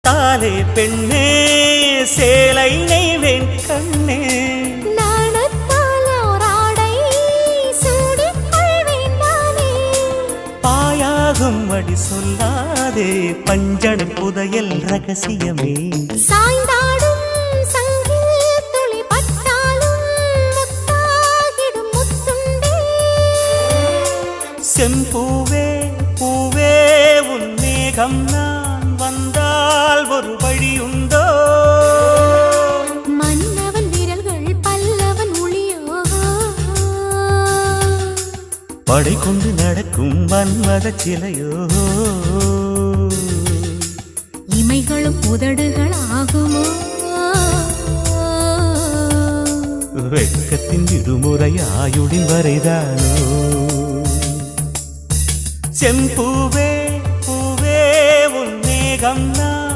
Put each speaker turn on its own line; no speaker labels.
தாலே பெண்ணே சேலை நெய்வேன் கண்ணே பாயாகும் அடி சொல்லாதே பஞ்சணம் புதையல் ரகசியமே
சாய்ந்தாடும் சங்கில் துளி பட்டாலும் முத்தாகிடும் முத்துண்டே
செம்பூவே பூவே உன் மேகம் நான் வந்தால் ஒரு வழியுண்டோ
மன்னவன் விரல்கள் பல்லவன் ஒளியோ
படை கொண்டு நடக்கும் வன்மத சிலையோ
இமைகளும் உதடுகள் ஆகுமோ
வெட்கத்தின் விடுமுறை ஆயுடின் வரைதானோ செம்பூவே பூவே உன் மேகம் நான்